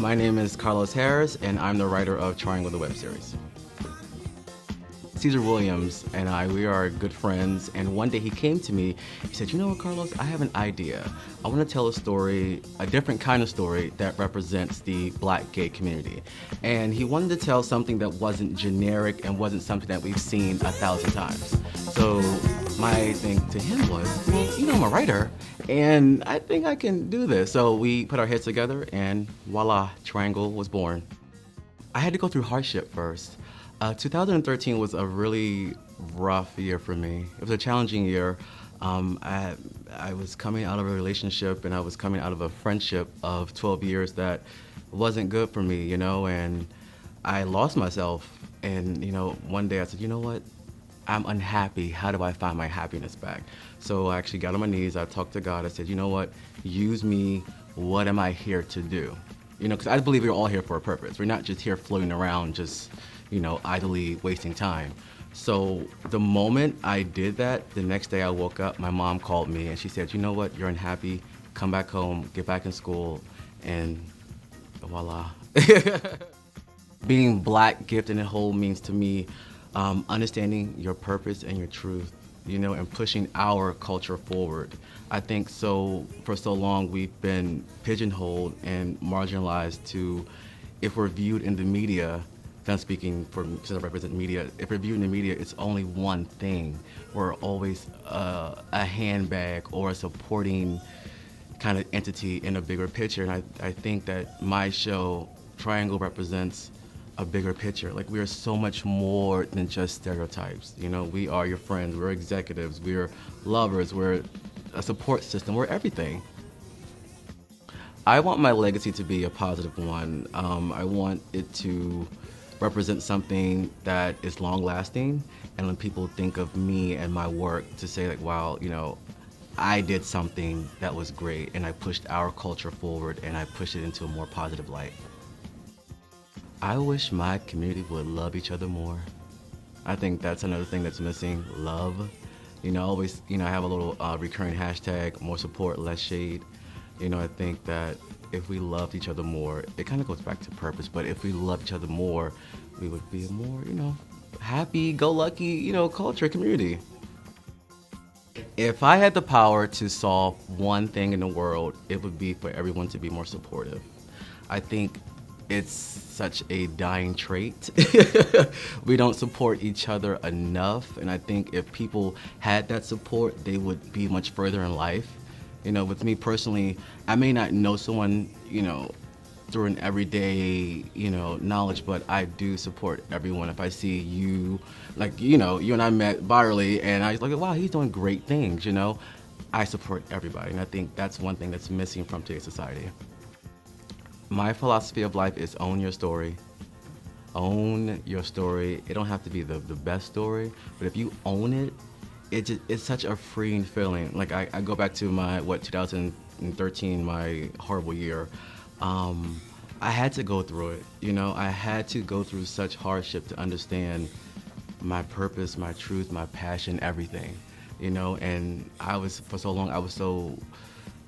My name is Carlos Harris, and I'm the writer of Triangle, the web series. Ceasar Williams and we are good friends, and one day he came to me, he said, you know what, Carlos, I have an idea. I want to tell a story, a different kind of story that represents the Black gay community. And he wanted to tell something that wasn't generic and wasn't something that we've seen 1,000 times. So my thing to him was, well, you know, I'm a writer, and I think I can do this. So we put our heads together, and voila, Triangle was born. I had to go through hardship first. 2013 was a really rough year for me. It was a challenging year. I was coming out of a relationship, and I was coming out of a friendship of 12 years that wasn't good for me, you know, and I lost myself. And, you know, one day I said, you know what? I'm unhappy. How do I find my happiness back? So I actually got on my knees. I talked to God. I said, you know what? Use me. What am I here to do? You know, because I believe we're all here for a purpose. We're not just here floating around, just, you know, idly wasting time. So the moment I did that, the next day I woke up, my mom called me and she said, you know what, you're unhappy, come back home, get back in school, and voila. Being Black, gifted, and whole means to me understanding your purpose and your truth, you know, and pushing our culture forward. I think for so long we've been pigeonholed and marginalized to, if we're viewed in the media, I'm speaking for, since I represent media, if we're viewed in the media, it's only one thing. We're always a handbag or a supporting kind of entity in a bigger picture. And I think that my show, Triangle, represents a bigger picture. Like, we are so much more than just stereotypes. You know, we are your friends, we're executives, we're lovers, we're a support system, we're everything. I want my legacy to be a positive one. I want it to represent something that is long-lasting, and when people think of me and my work, to say like, wow, you know, I did something that was great, and I pushed our culture forward, and I pushed it into a more positive light. I wish my community would love each other more. I think that's another thing that's missing, love. You know, always, you know, I have a little recurring hashtag, more support, less shade. You know, I think that if we loved each other more, it kind of goes back to purpose, but if we loved each other more, we would be a more, you know, happy-go-lucky, you know, culture, community. If I had the power to solve one thing in the world, it would be for everyone to be more supportive. I think it's such a dying trait. We don't support each other enough, and I think if people had that support, they would be much further in life. You know, with me personally, I may not know someone, you know, through an everyday, you know, knowledge, but I do support everyone. If I see you, like, you know, you and I met virally, and I was like, wow, he's doing great things, you know. I support everybody, and I think that's one thing that's missing from today's society. My philosophy of life is own your story. Own your story. It don't have to be the best story, but if you own it, it's such a freeing feeling. Like, I go back to my, 2013, my horrible year. I had to go through it, you know. I had to go through such hardship to understand my purpose, my truth, my passion, everything, you know. And for so long, I was so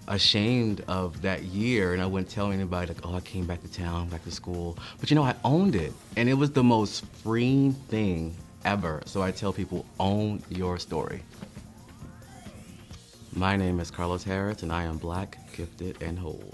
ashamed of that year, and I wouldn't tell anybody, like, oh, I came back to town, back to school. But, you know, I owned it, and it was the most freeing thing ever. So I tell people, own your story. My name is Carlos Harris, and I am Black, gifted, and whole.